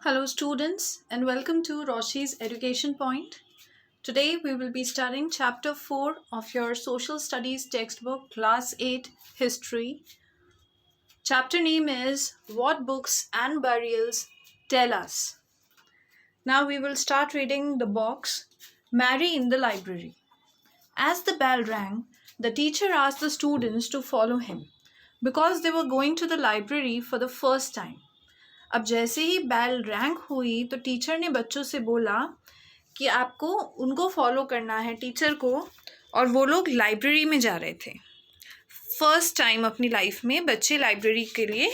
Hello, students, and welcome to Roshi's Education Point. Today, we will be studying Chapter 4 of your Social Studies textbook, Class 8 History. Chapter name is What Books and Burials Tell Us. Now, we will start reading the box Mary in the Library. As the bell rang, the teacher asked the students to follow him because they were going to the library for the first time. अब जैसे ही bell rank हुई तो teacher ने बच्चों से बोला कि आपको उनको फॉलो करना है टीचर को। और वो लोग लाइब्रेरी में जा रहे थे। फर्स्ट टाइम अपनी लाइफ में बच्चे लाइब्रेरी के लिए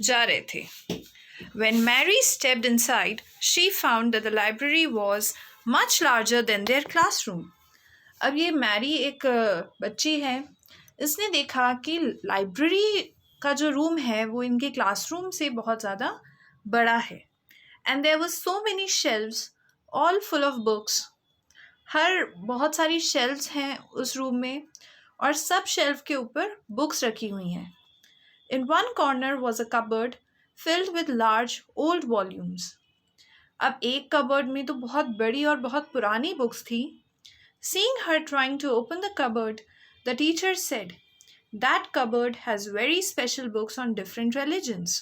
जा रहे थे। When Mary stepped inside, she found that the library was much larger than their classroom. अब ये मैरी एक बच्ची है। इसने देखा कि लाइब्रेरी का जो रूम है वो इनके क्लासरूम से बहुत ज़्यादा बड़ा है। And there was so many shelves all full of books. हर बहुत सारी शेल्व्स हैं उस रूम में और सब शेल्फ के ऊपर बुक्स रखी हुई हैं। In one corner was a cupboard filled with large old volumes. अब एक कबर्ड में तो बहुत बड़ी और बहुत पुरानी बुक्स थी। Seeing her trying to open the cupboard, the teacher said, "That cupboard has very special books on different religions.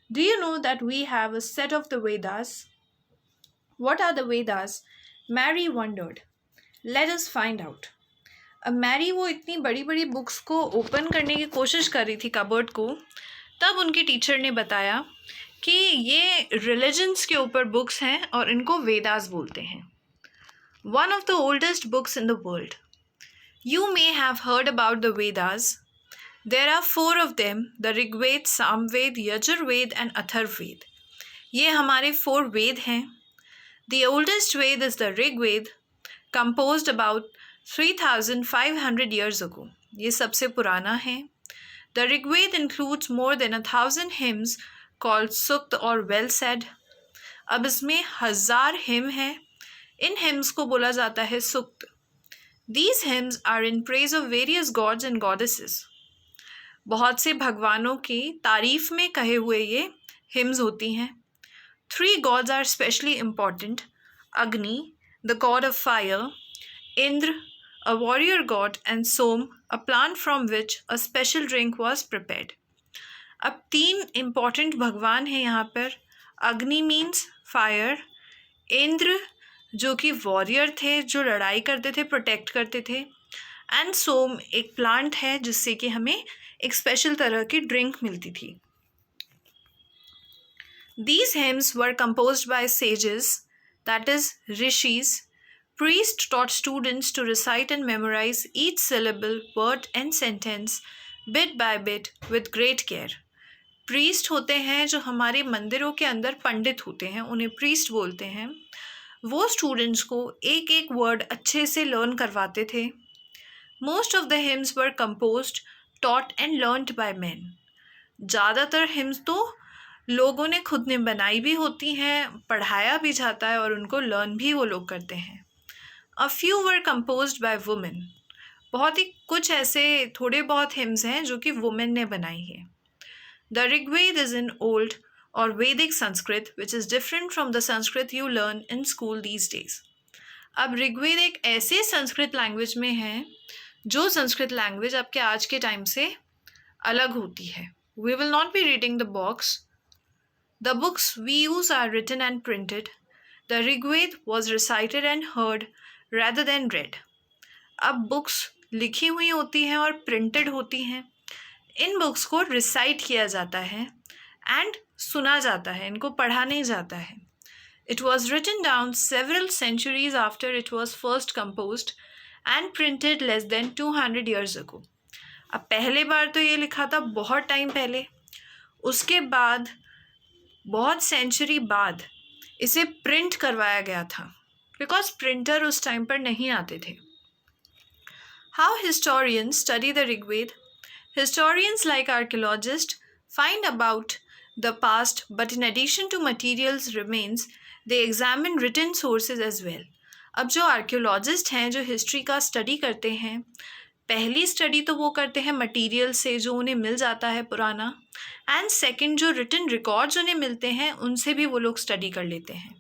Do you know that we have a set of the Vedas?" What are the Vedas? Mary wondered. Let us find out. अब Mary वो इतनी बड़ी बड़ी books को open करने की कोशिश कर रही थी कबर्ड को। तब उनकी टीचर ने बताया कि ये रिलीजन्स के ऊपर बुक्स हैं और इनको वेदास बोलते हैं। One of the oldest books in the world. You may have heard about the Vedas. There are 4 of them, the Rigved, Samved, Yajurved and Atharved. ये हमारे 4 वेद हैं। The oldest Ved is the Rigved, composed about 3,500 years ago. ये सबसे पुराना है। The Rigved includes more than 1,000 hymns called Sukt or well said. अब इसमें 1000 him हैं। इन हिम्स को बोला जाता है सुक्त। These hymns are in praise of various gods and goddesses. बहुत से भगवानों की तारीफ में कहे हुए ये हिम्स होती हैं। 3 gods are especially important. Agni, the god of fire, Indra, a warrior god, and Som, a plant from which a special drink was prepared. अब 3 important भगवान हैं यहाँ पर। अग्नि मीन्स फायर, इंद्र जो कि वॉरियर थे, जो लड़ाई करते थे, प्रोटेक्ट करते थे, एंड सोम एक प्लांट है जिससे कि हमें एक स्पेशल तरह की ड्रिंक मिलती थी। These hymns were composed by sages, that is rishis. Priests taught students to recite and memorize each syllable, word and sentence bit by bit with great care. Priest होते हैं जो हमारे मंदिरों के अंदर पंडित होते हैं, उन्हें प्रीस्ट बोलते हैं। वो स्टूडेंट्स को एक एक वर्ड अच्छे से लर्न करवाते थे। Most of the hymns were composed, taught and learned by man. ज़्यादातर हिम्स तो लोगों ने खुद ने बनाई भी होती हैं, पढ़ाया भी जाता है और उनको लर्न भी वो लोग करते हैं। A few were composed by women. बहुत ही कुछ ऐसे थोड़े बहुत हिम्स हैं जो कि वुमेन ने बनाई है। The Rigveda is in old or Vedic Sanskrit, which is different from the Sanskrit you learn in school these days. अब ऋग्वेद एक ऐसे संस्कृत लैंग्वेज में है जो संस्कृत लैंग्वेज आपके आज के टाइम से अलग होती है। We will not be reading the box. The books we use are written and printed. The Rigved was recited and heard rather than read. अब बुक्स लिखी हुई होती हैं और प्रिंटेड होती हैं। इन बुक्स को रिसाइट किया जाता है एंड सुना जाता है, इनको पढ़ा नहीं जाता है। It was written down several centuries after it was first composed and printed less than 200 years ago. अब पहले बार तो ये लिखा था बहुत टाइम पहले, उसके बाद बहुत सेंचुरी बाद इसे प्रिंट करवाया गया था बिकॉज प्रिंटर उस टाइम पर नहीं आते थे। How historians study the Rigved? Historians like archaeologists find about the past, but in addition to materials remains, they examine written sources as well. अब जो आर्कियोलॉजिस्ट हैं जो हिस्ट्री का स्टडी करते हैं पहली स्टडी तो वो करते हैं मटेरियल से जो उन्हें मिल जाता है पुराना, एंड सेकंड जो रिटन रिकॉर्ड्स उन्हें मिलते हैं उनसे भी वो लोग स्टडी कर लेते हैं.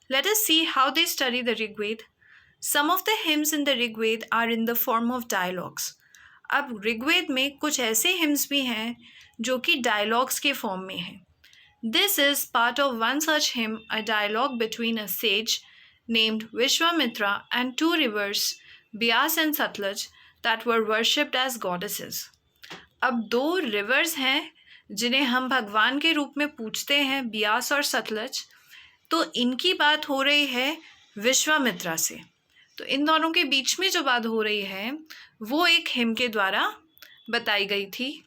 Let us see how they study the Rigveda. Some of the hymns in the Rigveda are in the form of dialogues. अब ऋग्वेद में कुछ ऐसे हिम्स भी हैं जो कि डायलॉग्स के फॉर्म में हैं. This is part of one such hymn, a dialogue between a sage named Vishwamitra and two rivers, Bias and Satluj, that were worshipped as goddesses. अब दो रिवर्स हैं जिन्हें हम भगवान के रूप में पूजते हैं, बियास और सतलज. तो इनकी बात हो रही है विश्वामित्रा से. तो इन दोनों के बीच में जो बात हो रही है वो एक हिम के द्वारा बताई गई थी.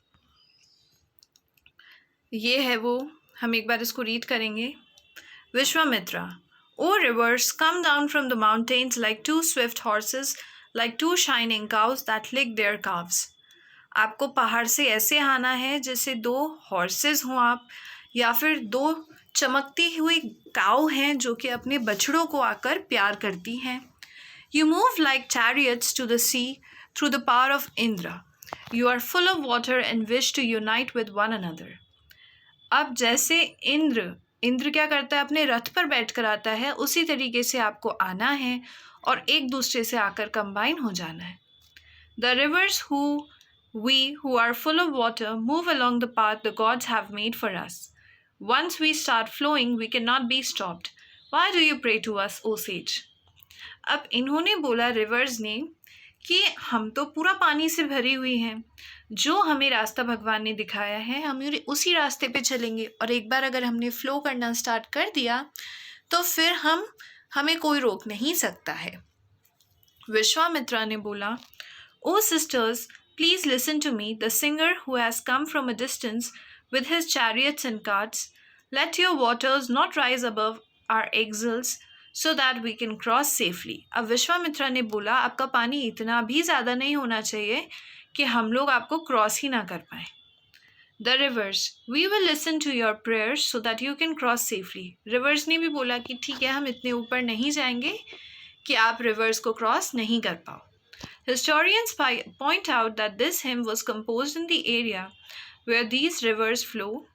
ये है वो, हम एक बार इसको रीड करेंगे. Vishwamitra, O rivers come down from the mountains like two swift horses, like two shining cows that lick their calves. आपको पहाड़ से ऐसे आना है जैसे दो हॉर्सेस हों आप, या फिर दो चमकती हुई काऊ हैं जो कि अपने बछड़ों को आकर प्यार करती हैं. You move like chariots to the sea through the power of Indra. You are full of water and wish to unite with one another. अब जैसे इंद्र क्या करता है, अपने रथ पर बैठ कर आता है, उसी तरीके से आपको आना है और एक दूसरे से आकर कंबाइन हो जाना है. The reverse who are full of water move along the path the gods have made for us. Once we start flowing, we cannot be stopped. Why do you pray to us, O sage? अब इन्होंने बोला reverse ने कि हम तो पूरा पानी से भरी हुई हैं, जो हमें रास्ता भगवान ने दिखाया है हम उसी रास्ते पे चलेंगे, और एक बार अगर हमने फ्लो करना स्टार्ट कर दिया तो फिर हमें कोई रोक नहीं सकता है. विश्वामित्रा ने बोला, O sisters, please listen to me, the singer who has come from a distance with his chariots and carts. Let your waters not rise above our axles so that we can cross safely. अब विश्वामित्रा ने बोला, आपका पानी इतना भी ज़्यादा नहीं होना चाहिए कि हम लोग आपको क्रॉस ही ना कर पाए. The rivers, we will listen to your prayers so that you can cross safely. Rivers ने भी बोला कि ठीक है, हम इतने ऊपर नहीं जाएंगे कि आप रिवर्स को क्रॉस नहीं कर पाओ. Historians point out that this hymn was composed in the area where these rivers flow.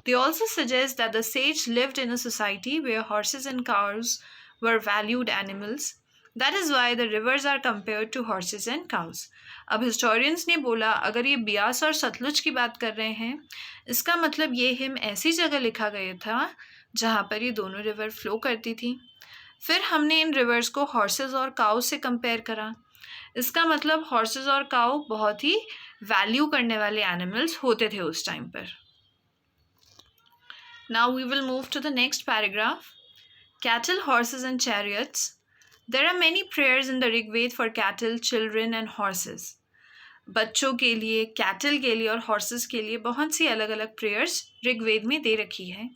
They also suggest that the sage lived in a society where horses and cows were valued animals. That is why the rivers are compared to horses and cows. अब historians ने बोला, अगर ये बियास और सतलुज की बात कर रहे हैं, इसका मतलब ये हिम ऐसी जगह लिखा गया था जहाँ पर ये दोनों रिवर फ्लो करती थी. फिर हमने इन रिवर्स को हॉर्सेस और काउ से कंपेयर करा. इसका मतलब हॉर्सेस और काउ बहुत ही वैल्यू करने वाले एनिमल्स होते थे उस टाइम पर. Now we will move to the next paragraph. Cattle, horses and chariots. There are many prayers in the Rigveda for cattle, children and horses. बच्चों के लिए, कैटल के लिए और हॉर्सेस के लिए बहुत सी अलग अलग प्रेयर्स ऋग्वेद में दे रखी है.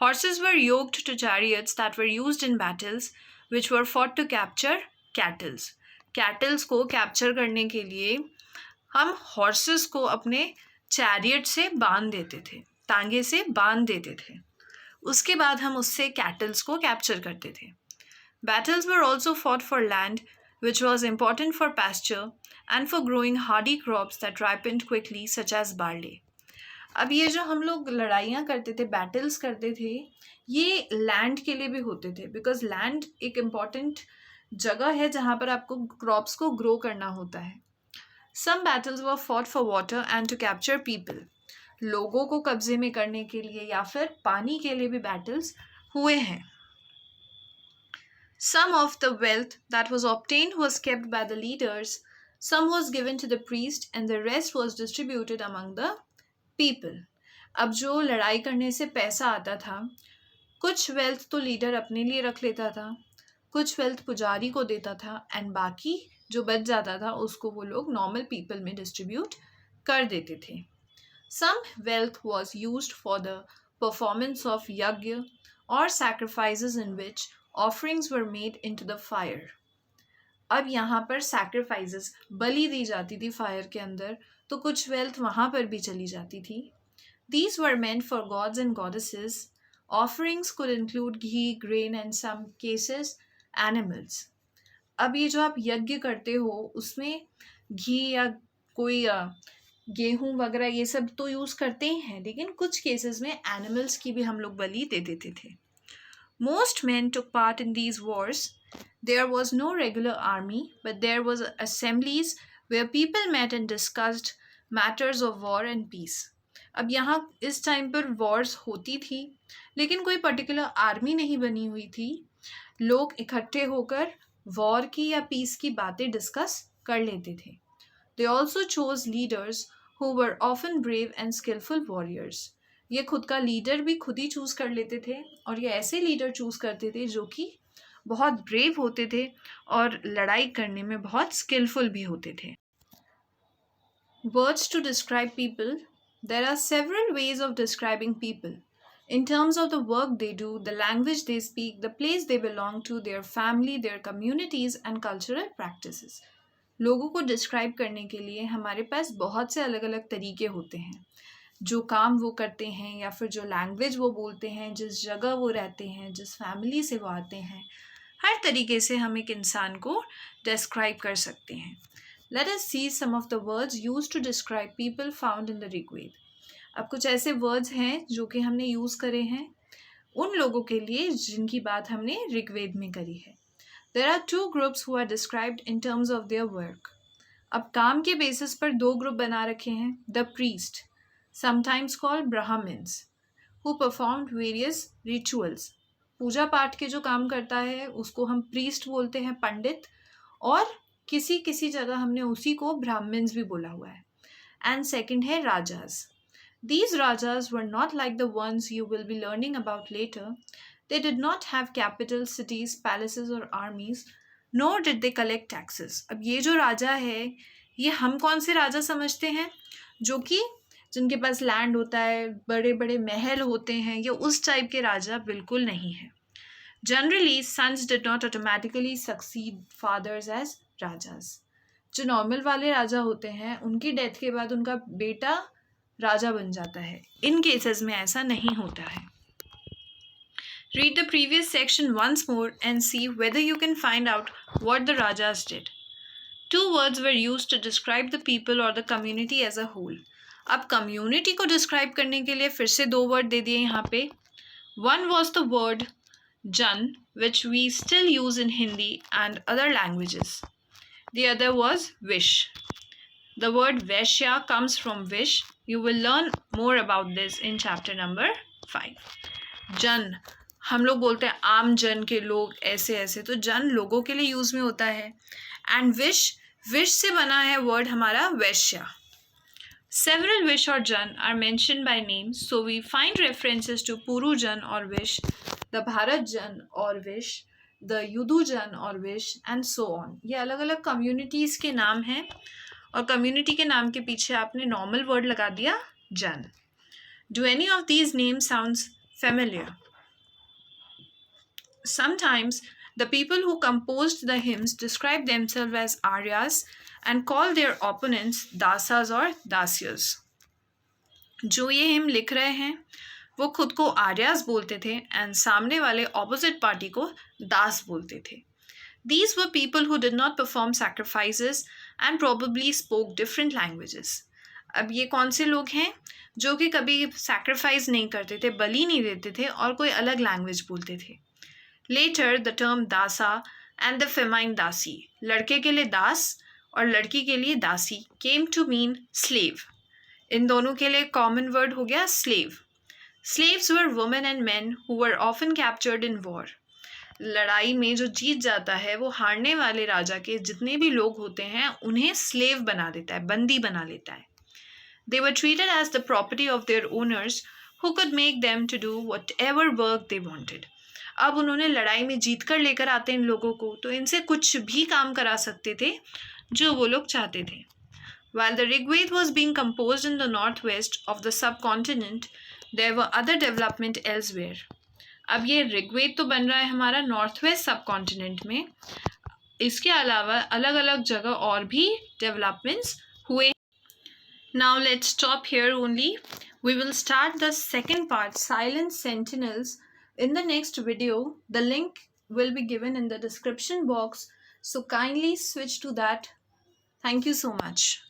Horses were yoked to chariots that were used in battles, which were fought to capture cattles. Kettles को कैप्चर करने के लिए हम हॉर्सेस को अपने चैरियट से बांध देते थे, तांगे से बांध देते थे. उसके बाद हम उससे कैटल्स को कैप्चर करते थे. Battles were also fought for land, which was important for pasture and for growing hardy crops that ripened quickly, such as barley. अब ये जो हम लोग लड़ाइयाँ करते थे, बैटल्स करते थे, ये लैंड के लिए भी होते थे, बिकॉज लैंड एक इम्पॉर्टेंट जगह है जहाँ पर आपको क्रॉप्स को ग्रो करना होता है. Some battles were fought for water and to capture people. लोगों को कब्जे में करने के लिए या फिर पानी के लिए भी बैटल्स हुए हैं. Some of the wealth that was obtained was kept by the leaders, some was given to the priest, and the rest was distributed among the people. अब जो लड़ाई करने से पैसा आता था, कुछ वेल्थ तो लीडर अपने लिए रख लेता था, कुछ वेल्थ पुजारी को देता था, एंड बाकी जो बच जाता था उसको वो लोग नॉर्मल पीपल में डिस्ट्रीब्यूट कर देते थे. Some wealth was used for the performance of yagya or sacrifices in which offerings were made into the fire. अब यहाँ पर sacrifices, बलि दी जाती थी फायर के अंदर, तो कुछ वेल्थ वहाँ पर भी चली जाती थी. These were meant for gods and goddesses. Offerings could include ghee, grain, and some cases animals. अब ये जो आप यज्ञ करते हो उसमें घी या कोई गेहूं वगैरह ये सब तो यूज़ करते ही हैं, लेकिन कुछ केसेस में एनिमल्स की भी हम लोग बलि दे देते थे. Most men took part in these wars. There was no regular army, but there was assemblies where people met and discussed matters of war and peace. अब यहाँ इस टाइम पर वॉर्स होती थी, लेकिन कोई पर्टिकुलर आर्मी नहीं बनी हुई थी. लोग इकट्ठे होकर वॉर की या पीस की बातें डिस्कस कर लेते थे. They also chose leaders who were often brave and skillful warriors. ये खुद का लीडर भी खुद ही चूज कर लेते थे, और ये ऐसे लीडर चूज करते थे जो कि बहुत ब्रेव होते थे और लड़ाई करने में बहुत स्किलफुल भी होते थे. Words to describe people. There are several ways of describing people. In terms of the work they do, the language they speak, the place they belong to, their family, their communities, and cultural practices. लोगों को describe करने के लिए हमारे पास बहुत से अलग अलग तरीके होते हैं. जो काम वो करते हैं या फिर जो लैंग्वेज वो बोलते हैं, जिस जगह वो रहते हैं, जिस फैमिली से वो आते हैं, हर तरीके से हम एक इंसान को डिस्क्राइब कर सकते हैं. Let us see some of the words used to describe people found in the Rigved. अब कुछ ऐसे वर्ड्स हैं जो कि हमने यूज़ करे हैं उन लोगों के लिए जिनकी बात हमने ऋग्वेद में करी है. There are two groups who are described in terms of their work. अब काम के बेसिस पर दो ग्रुप बना रखे हैं. The priest, sometimes called Brahmins, who performed various rituals. पूजा पाठ के जो काम करता है उसको हम प्रीस्ट बोलते हैं, पंडित, और किसी किसी जगह हमने उसी को ब्राह्मण्स भी बोला हुआ है. एंड सेकंड है राजाज. These rajas were not like the ones you will be learning about later. They did not have capital cities, palaces or armies, nor did they collect taxes. अब ये जो राजा है, ये हम कौन से राजा समझते हैं? जो कि जिनके पास लैंड होता है, बड़े बड़े महल होते हैं, ये उस टाइप के राजा बिल्कुल नहीं है. Generally, sons did not automatically succeed fathers as rajas. जो नॉर्मल वाले राजा होते हैं उनकी डेथ के बाद उनका बेटा राजा बन जाता है. इन केसेस में ऐसा नहीं होता है. Read the previous section once more and see whether you can find out what the rajas did. Two words were used to describe the people or the community as a whole. अब community को describe करने के लिए फिर से दो word दे दिए यहाँ पे. One was the word Jan, which we still use in Hindi and other languages. The other was Vish. The word Vaishya comes from Vish. You will learn more about this in chapter number 5. जन, हम लोग बोलते हैं आम जन के लोग, ऐसे ऐसे, तो जन लोगों के लिए यूज में होता है. एंड विश, विश से बना है वर्ड हमारा वैश्या. Several Vish or Jan are mentioned by name, so we find references to Puru Jan or Vish, the Bharat Jan or Vish, the Yudu Jan or Vish, and so on. ये अलग अलग communities के नाम हैं, और community के नाम के पीछे आपने normal word लगा दिया Jan. Do any of these names sounds familiar? Sometimes the people who composed the hymns describe themselves as Aryas and call their opponents दासाज और दासियस. जो ये हिम लिख रहे हैं वो खुद को आर्यास बोलते थे एंड सामने वाले ऑपोजिट पार्टी को दास बोलते थे. These were people who did not perform sacrifices and probably spoke different languages. अब ये कौन से लोग हैं जो कि कभी सैक्रिफाइस नहीं करते थे, बलि नहीं देते थे और कोई अलग लैंग्वेज बोलते थे. Later the term dasa and the feminine dasi, लड़के के लिए दास और लड़की के लिए दासी, came to mean slave. इन दोनों के लिए कॉमन वर्ड हो गया slave. Slaves were women and men who were often captured in war. लड़ाई में जो जीत जाता है वो हारने वाले राजा के जितने भी लोग होते हैं उन्हें स्लेव बना देता है, बंदी बना लेता है. They were treated as the property of their owners who could make them to do whatever work they wanted. अब उन्होंने लड़ाई में जीत कर लेकर आते इन लोगों को, तो इनसे कुछ भी काम करा सकते थे जो वो लोग चाहते थे. While the Rigved was being composed in the northwest of the subcontinent, there were other development elsewhere. अब ये ऋग्वेद तो बन रहा है हमारा नॉर्थ वेस्ट सब कॉन्टिनेंट में, इसके अलावा अलग अलग जगह और भी डेवलपमेंट्स हुए. Now let's stop here only. We will start the second part, Silent Sentinels, in the next video. The link will be given in the description box, so kindly switch to that Thank you so much.